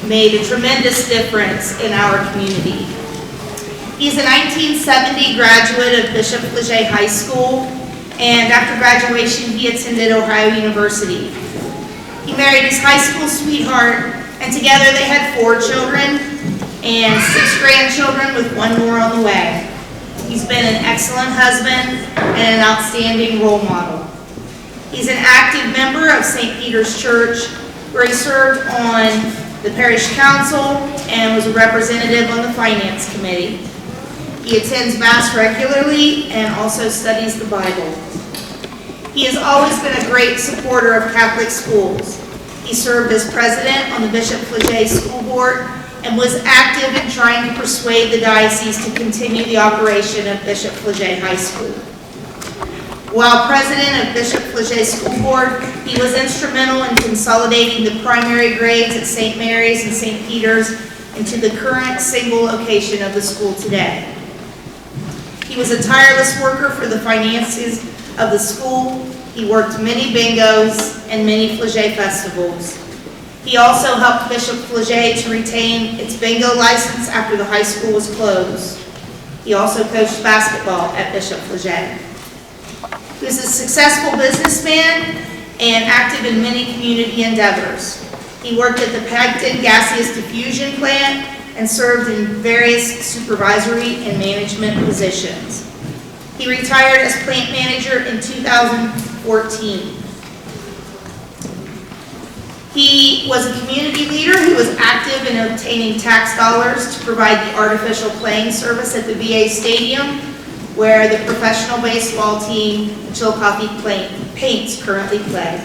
made a tremendous difference in our community. He's a 1970 graduate of Bishop Flaget High School, and after graduation, he attended Ohio University. He married his high school sweetheart, and together they had 4 children and 6 grandchildren with 1 more on the way. He's been an excellent husband and an outstanding role model. He's an active member of St. Peter's Church, where he served on the parish council and was a representative on the finance committee. He attends Mass regularly and also studies the Bible. He has always been a great supporter of Catholic schools. He served as president on the Bishop Flaget School Board and was active in trying to persuade the diocese to continue the operation of Bishop Flaget High School. While president of Bishop Flaget School Board, he was instrumental in consolidating the primary grades at St. Mary's and St. Peter's into the current single location of the school today. He was a tireless worker for the finances of the school. He worked many bingos and many Flaget festivals. He also helped Bishop Flaget to retain its bingo license after the high school was closed. He also coached basketball at Bishop Flaget. He was a successful businessman and active in many community endeavors. He worked at the Pagton Gaseous Diffusion Plant and served in various supervisory and management positions. He retired as plant manager in 2014. He was a community leader who was active in obtaining tax dollars to provide the artificial playing service at the VA Stadium, where the professional baseball team, the Chillicothe Paints, currently play.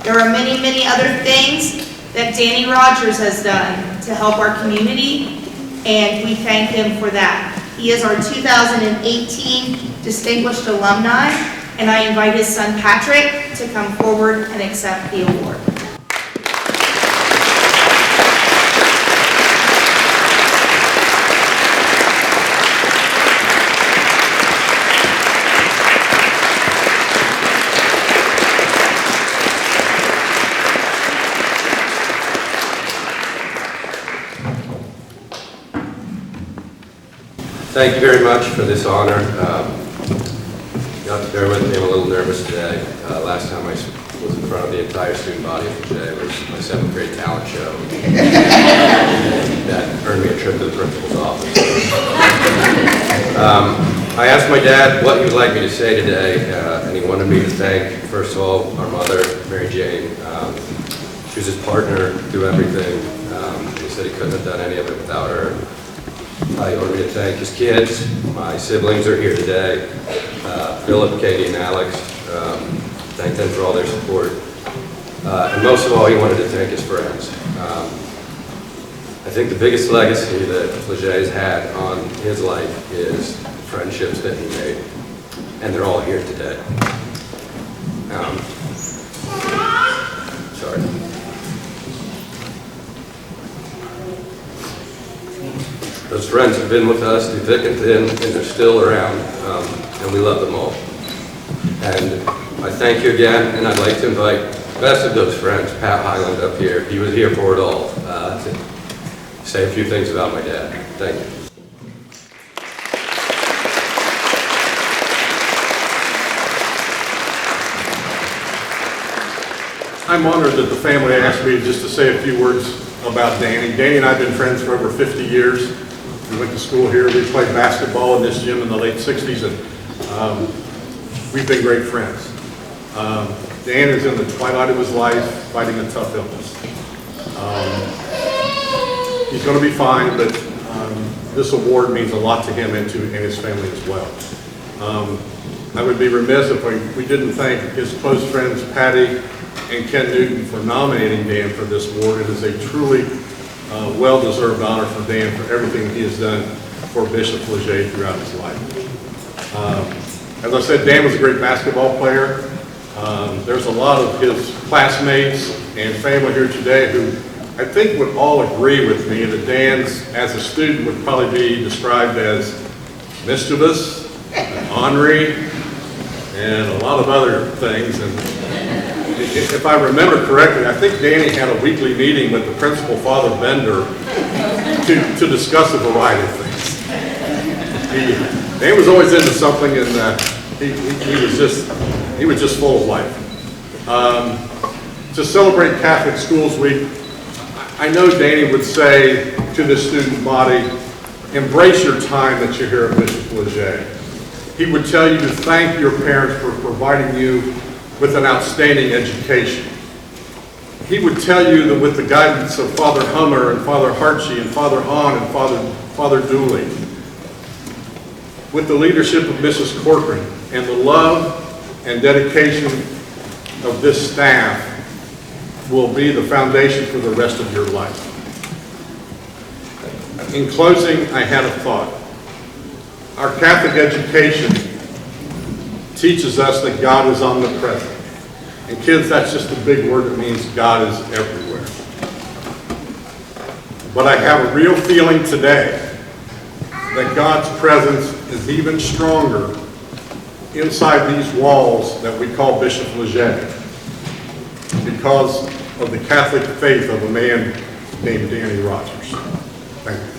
There are many, many other things that Danny Rogers has done to help our community, and we thank him for that. He is our 2018 Distinguished Alumni, and I invite his son Patrick to come forward and accept the award. Thank you very much for this honor. You have to bear with me, I'm a little nervous today. Last time I was in front of the entire student body today was my 7th grade talent show. That earned me a trip to the principal's office. I asked my dad what he would like me to say today, and he wanted me to thank, first of all, our mother, Mary Jane. She was his partner through everything. He said he couldn't have done any of it without her. He wanted me to thank his kids. My siblings are here today. Philip, Katie, and Alex. Thank them for all their support. And most of all, he wanted to thank his friends. I think the biggest legacy that Flaget has had on his life is friendships that he made. And they're all here today. Sorry. Those friends have been with us through thick and thin, and they're still around, and we love them all. And I thank you again, and I'd like to invite the best of those friends, Pat Highland, up here. He was here for it all, to say a few things about my dad. Thank you. I'm honored that the family asked me just to say a few words about Danny. Danny and I have been friends for over 50 years. We went to school here. We played basketball in this gym in the late 60s, and we've been great friends. Dan is in the twilight of his life, fighting a tough illness. He's going to be fine, but this award means a lot to him and his family as well. I would be remiss if we didn't thank his close friends, Patty and Ken Newton, for nominating Dan for this award. It is a truly well-deserved honor for Dan for everything he has done for Bishop Flaget throughout his life. As I said, Dan was a great basketball player. There's a lot of his classmates and family here today who I think would all agree with me that Dan, as a student, would probably be described as mischievous, ornery, and a lot of other things. And if I remember correctly, I think Danny had a weekly meeting with the principal, Father Bender, to discuss a variety of things. Danny was always into something, and he was just full of life. To celebrate Catholic Schools Week, I know Danny would say to the student body, embrace your time that you're here at Bishop Flaget. He would tell you to thank your parents for providing you with an outstanding education. He would tell you that with the guidance of Father Hummer and Father Hartshey and Father Hahn and Father Dooley, with the leadership of Mrs. Corcoran and the love and dedication of this staff, will be the foundation for the rest of your life. In closing, I had a thought. Our Catholic education teaches us that God is omnipresent. And kids, that's just a big word that means God is everywhere. But I have a real feeling today that God's presence is even stronger inside these walls that we call Bishop Flaget, because of the Catholic faith of a man named Danny Rogers. Thank you.